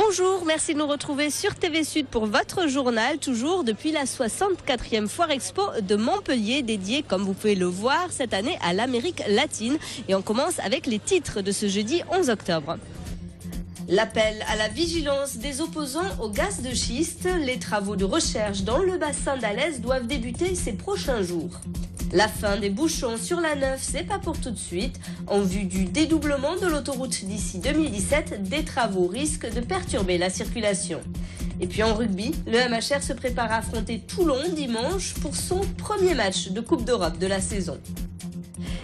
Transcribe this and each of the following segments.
Bonjour, merci de nous retrouver sur TV Sud pour votre journal, toujours depuis la 64e Foire Expo de Montpellier, dédiée, comme vous pouvez le voir, cette année à l'Amérique latine. Et on commence avec les titres de ce jeudi 11 octobre. L'appel à la vigilance des opposants au gaz de schiste. Les travaux de recherche dans le bassin d'Alès doivent débuter ces prochains jours. La fin des bouchons sur la 9, c'est pas pour tout de suite. En vue du dédoublement de l'autoroute d'ici 2017, des travaux risquent de perturber la circulation. Et puis en rugby, le MHR se prépare à affronter Toulon dimanche pour son premier match de Coupe d'Europe de la saison.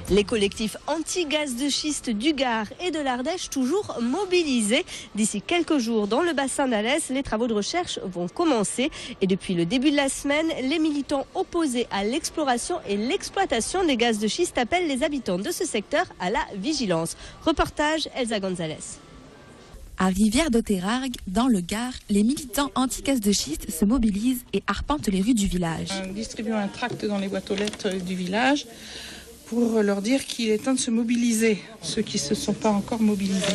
Les collectifs anti-gaz de schiste du Gard et de l'Ardèche toujours mobilisés. D'ici quelques jours, dans le bassin d'Alès, les travaux de recherche vont commencer. Et depuis le début de la semaine, les militants opposés à l'exploration et l'exploitation des gaz de schiste appellent les habitants de ce secteur à la vigilance. Reportage Elsa Gonzalez. À Rivière-d'Auterargues, dans le Gard, les militants anti-gaz de schiste se mobilisent et arpentent les rues du village. Nous distribuons un tract dans les boîtes aux lettres du village pour leur dire qu'il est temps de se mobiliser, ceux qui ne se sont pas encore mobilisés.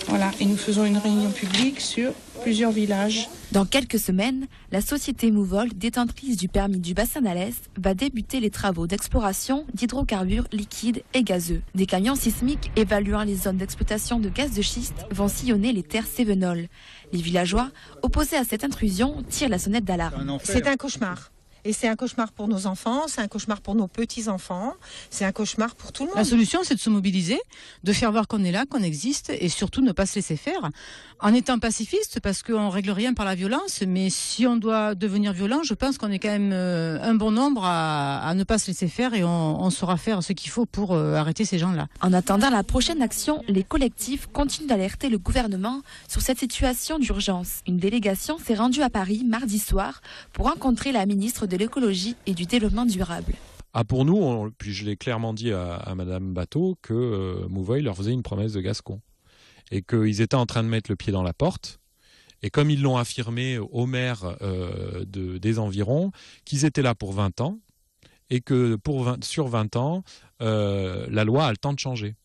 Voilà, et nous faisons une réunion publique sur plusieurs villages. Dans quelques semaines, la société Mouvold, détentrice du permis du bassin d'Alès, va débuter les travaux d'exploration d'hydrocarbures liquides et gazeux. Des camions sismiques évaluant les zones d'exploitation de gaz de schiste vont sillonner les terres cévenoles. Les villageois, opposés à cette intrusion, tirent la sonnette d'alarme. C'est un cauchemar. Et c'est un cauchemar pour nos enfants, c'est un cauchemar pour nos petits-enfants, c'est un cauchemar pour tout le monde. La solution, c'est de se mobiliser, de faire voir qu'on est là, qu'on existe, et surtout ne pas se laisser faire, en étant pacifiste, parce qu'on ne règle rien par la violence, mais si on doit devenir violent, je pense qu'on est quand même un bon nombre à ne pas se laisser faire, et on saura faire ce qu'il faut pour arrêter ces gens-là. En attendant la prochaine action, les collectifs continuent d'alerter le gouvernement sur cette situation d'urgence. Une délégation s'est rendue à Paris mardi soir pour rencontrer la ministre de l'écologie et du développement durable. Ah, pour nous, puis je l'ai clairement dit à Madame Bateau, que Mouvoil leur faisait une promesse de Gascon. Et qu'ils étaient en train de mettre le pied dans la porte. Et comme ils l'ont affirmé au maire des environs, qu'ils étaient là pour 20 ans. Et que sur 20 ans, la loi a le temps de changer.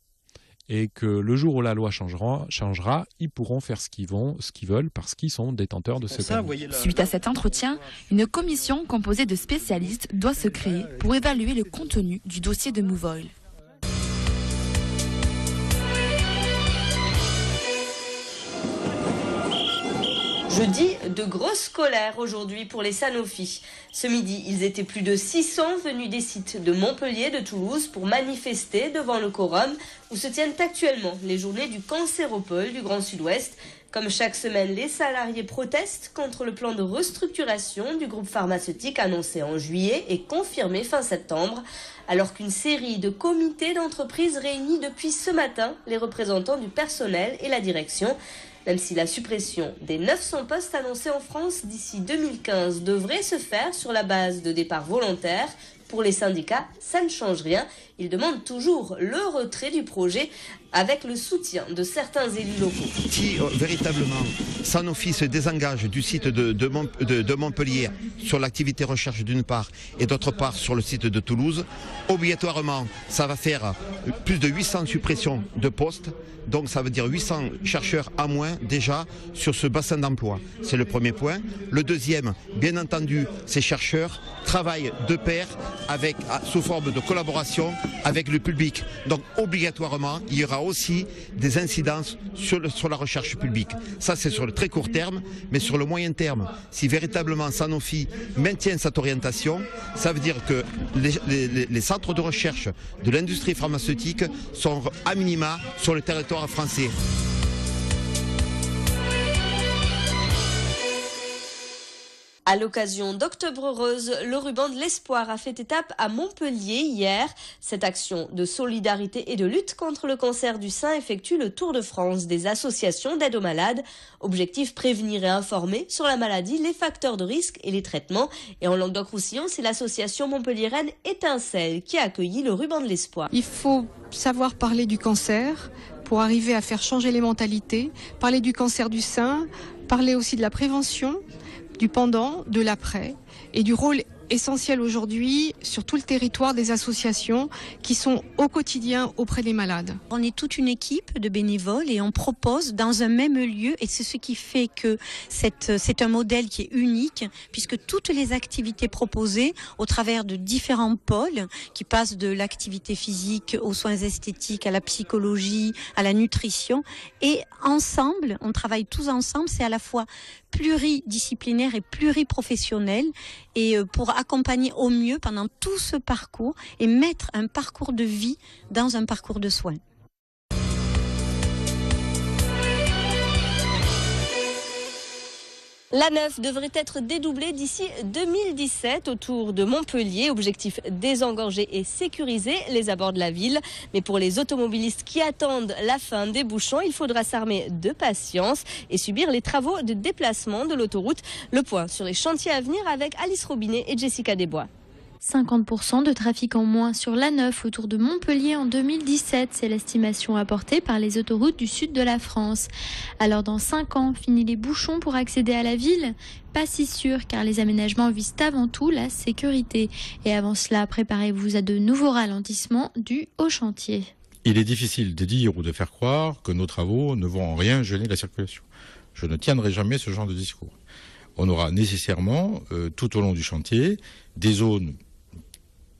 Et que le jour où la loi changera, ils pourront faire ce qu'ils veulent parce qu'ils sont détenteurs de ce permis. Suite à cet entretien, une commission composée de spécialistes doit se créer pour évaluer le contenu du dossier de Mouvoil. Jeudi, de grosses colères aujourd'hui pour les Sanofi. Ce midi, ils étaient plus de 600 venus des sites de Montpellier, de Toulouse pour manifester devant le Quorum où se tiennent actuellement les journées du cancéropole du Grand Sud-Ouest. Comme chaque semaine, les salariés protestent contre le plan de restructuration du groupe pharmaceutique annoncé en juillet et confirmé fin septembre, alors qu'une série de comités d'entreprise réunit depuis ce matin les représentants du personnel et la direction. Même si la suppression des 900 postes annoncés en France d'ici 2015 devrait se faire sur la base de départs volontaires, pour les syndicats, ça ne change rien. Ils demandent toujours le retrait du projet avec le soutien de certains élus locaux. Si véritablement Sanofi se désengage du site de Montpellier sur l'activité recherche d'une part et d'autre part sur le site de Toulouse, obligatoirement ça va faire plus de 800 suppressions de postes, donc ça veut dire 800 chercheurs à moins déjà sur ce bassin d'emploi. C'est le premier point. Le deuxième, bien entendu, ces chercheurs travaillent de pair sous forme de collaboration avec le public. Donc obligatoirement, il y aura aussi des incidences sur la recherche publique. Ça, c'est sur le très court terme, mais sur le moyen terme, si véritablement Sanofi maintient cette orientation, ça veut dire que les centres de recherche de l'industrie pharmaceutique sont à minima sur le territoire français. À l'occasion d'Octobre Rose, le ruban de l'espoir a fait étape à Montpellier hier. Cette action de solidarité et de lutte contre le cancer du sein effectue le tour de France des associations d'aide aux malades. Objectif, prévenir et informer sur la maladie, les facteurs de risque et les traitements. Et en Languedoc-Roussillon, c'est l'association montpelliéraine Étincelle qui a accueilli le ruban de l'espoir. Il faut savoir parler du cancer pour arriver à faire changer les mentalités, parler du cancer du sein, parler aussi de la prévention, du pendant, de l'après et du rôle essentiel aujourd'hui sur tout le territoire des associations qui sont au quotidien auprès des malades. On est toute une équipe de bénévoles et on propose dans un même lieu, et c'est ce qui fait que c'est un modèle qui est unique, puisque toutes les activités proposées au travers de différents pôles qui passent de l'activité physique aux soins esthétiques, à la psychologie, à la nutrition, et ensemble, on travaille tous ensemble, c'est à la fois pluridisciplinaire et pluriprofessionnel, et pour accompagner au mieux pendant tout ce parcours et mettre un parcours de vie dans un parcours de soins. L'A9 devrait être dédoublée d'ici 2017 autour de Montpellier. Objectif, désengorger et sécuriser les abords de la ville. Mais pour les automobilistes qui attendent la fin des bouchons, il faudra s'armer de patience et subir les travaux de déplacement de l'autoroute. Le point sur les chantiers à venir avec Alice Robinet et Jessica Desbois. 50% de trafic en moins sur l'A9 autour de Montpellier en 2017, c'est l'estimation apportée par les autoroutes du sud de la France. Alors dans 5 ans, fini les bouchons pour accéder à la ville ? Pas si sûr, car les aménagements visent avant tout la sécurité. Et avant cela, préparez-vous à de nouveaux ralentissements dus au chantier. Il est difficile de dire ou de faire croire que nos travaux ne vont en rien gêner la circulation. Je ne tiendrai jamais ce genre de discours. On aura nécessairement, tout au long du chantier, des zones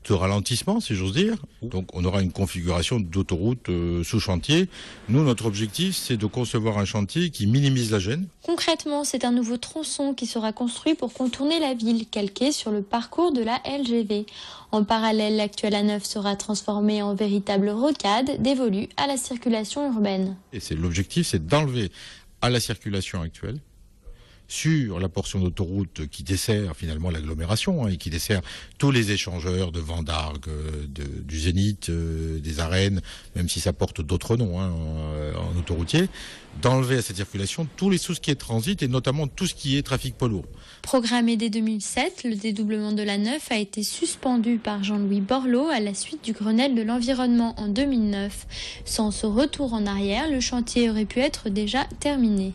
de ralentissement, si j'ose dire. Donc on aura une configuration d'autoroute sous chantier. Nous, notre objectif, c'est de concevoir un chantier qui minimise la gêne. Concrètement, c'est un nouveau tronçon qui sera construit pour contourner la ville, calqué sur le parcours de la LGV. En parallèle, l'actuelle A9 sera transformée en véritable rocade dévolue à la circulation urbaine. Et l'objectif, c'est d'enlever à la circulation actuelle, sur la portion d'autoroute qui dessert finalement l'agglomération et qui dessert tous les échangeurs de Vent d'Argue, du Zénith, des arènes, même si ça porte d'autres noms en autoroutier, d'enlever à cette circulation tout ce qui est transit et notamment tout ce qui est trafic poids lourd. Programmé dès 2007, le dédoublement de l'A9 a été suspendu par Jean-Louis Borloo à la suite du Grenelle de l'environnement en 2009. Sans ce retour en arrière, le chantier aurait pu être déjà terminé.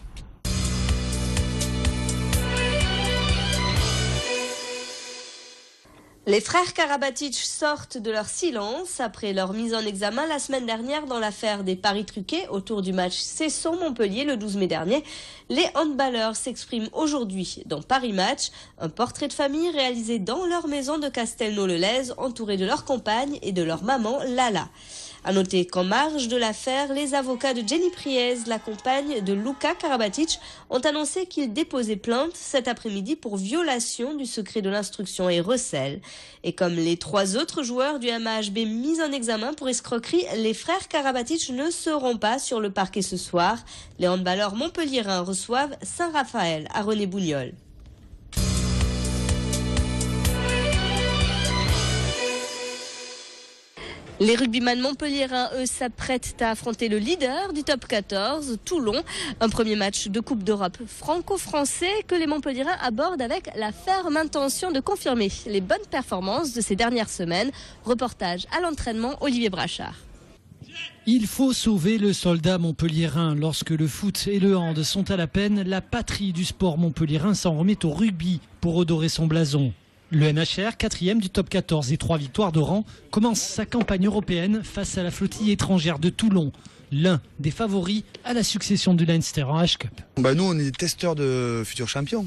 Les frères Karabatic sortent de leur silence après leur mise en examen la semaine dernière dans l'affaire des paris truqués autour du match Cesson-Montpellier le 12 mai dernier. Les handballeurs s'expriment aujourd'hui dans Paris Match, un portrait de famille réalisé dans leur maison de Castelnau-le-Lez, entouré de leur compagne et de leur maman Lala. À noter qu'en marge de l'affaire, les avocats de Jenny Priez, la compagne de Luka Karabatic, ont annoncé qu'ils déposaient plainte cet après-midi pour violation du secret de l'instruction et recel. Et comme les 3 autres joueurs du MHB mis en examen pour escroquerie, les frères Karabatic ne seront pas sur le parquet ce soir. Les handballeurs montpelliérains reçoivent Saint-Raphaël à René-Bougnol. Les rugbyman montpelliérains, eux, s'apprêtent à affronter le leader du top 14, Toulon. Un premier match de Coupe d'Europe franco-français que les montpelliérains abordent avec la ferme intention de confirmer les bonnes performances de ces dernières semaines. Reportage à l'entraînement, Olivier Brachard. Il faut sauver le soldat montpelliérain. Lorsque le foot et le hand sont à la peine, la patrie du sport montpelliérain s'en remet au rugby pour redorer son blason. Le NHR, 4e du top 14 et 3 victoires de rang, commence sa campagne européenne face à la flottille étrangère de Toulon, l'un des favoris à la succession du Leinster en H-Cup. Nous, on est des testeurs de futurs champions.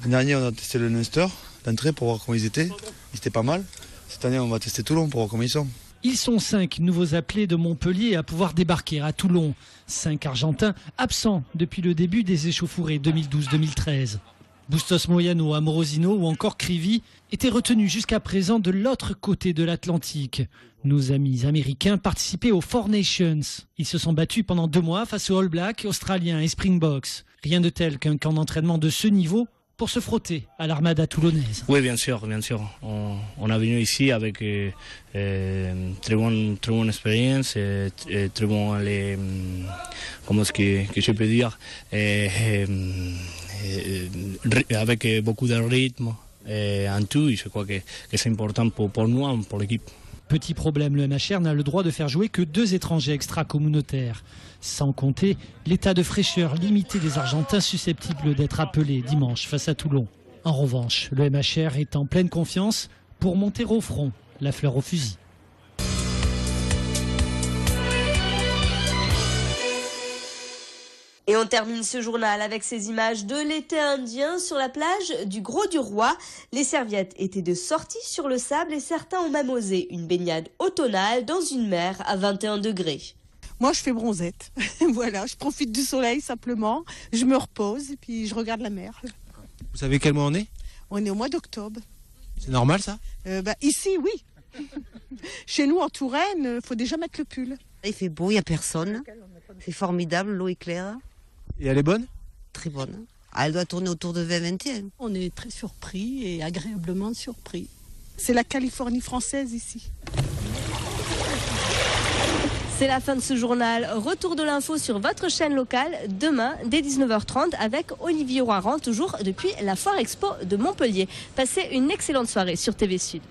L'année dernière, on a testé le Leinster d'entrée pour voir comment ils étaient. Ils étaient pas mal. Cette année, on va tester Toulon pour voir comment ils sont. Ils sont 5 nouveaux appelés de Montpellier à pouvoir débarquer à Toulon. 5 Argentins absents depuis le début des échauffourées 2012-2013. Bustos Moyano, Amorosino ou encore Krivy étaient retenus jusqu'à présent de l'autre côté de l'Atlantique. Nos amis américains participaient aux Four Nations. Ils se sont battus pendant 2 mois face aux All Blacks, Australiens et Springboks. Rien de tel qu'un camp d'entraînement de ce niveau pour se frotter à l'Armada toulonnaise. Oui, bien sûr. On a venu ici avec très bonne expérience, très bon comment est-ce que je peux dire, avec beaucoup de rythme en tout. Je crois que c'est important pour nous, pour l'équipe. Petit problème, le MHR n'a le droit de faire jouer que 2 étrangers extra-communautaires. Sans compter l'état de fraîcheur limité des Argentins susceptibles d'être appelés dimanche face à Toulon. En revanche, le MHR est en pleine confiance pour monter au front, la fleur au fusil. Et on termine ce journal avec ces images de l'été indien sur la plage du Gros-du-Roi. Les serviettes étaient de sortie sur le sable et certains ont même osé une baignade automnale dans une mer à 21 degrés. Moi, je fais bronzette. Voilà, je profite du soleil simplement. Je me repose et puis je regarde la mer. Vous savez quel mois on est? On est au mois d'octobre. C'est normal ça? Ici, oui. Chez nous, en Touraine, il faut déjà mettre le pull. Il fait beau, il n'y a personne. C'est formidable, l'eau est claire. Et elle est bonne? Très bonne. Elle doit tourner autour de 20-21. On est très surpris et agréablement surpris. C'est la Californie française ici. C'est la fin de ce journal. Retour de l'info sur votre chaîne locale demain dès 19h30 avec Olivier Roiran, toujours depuis la Foire Expo de Montpellier. Passez une excellente soirée sur TV Sud.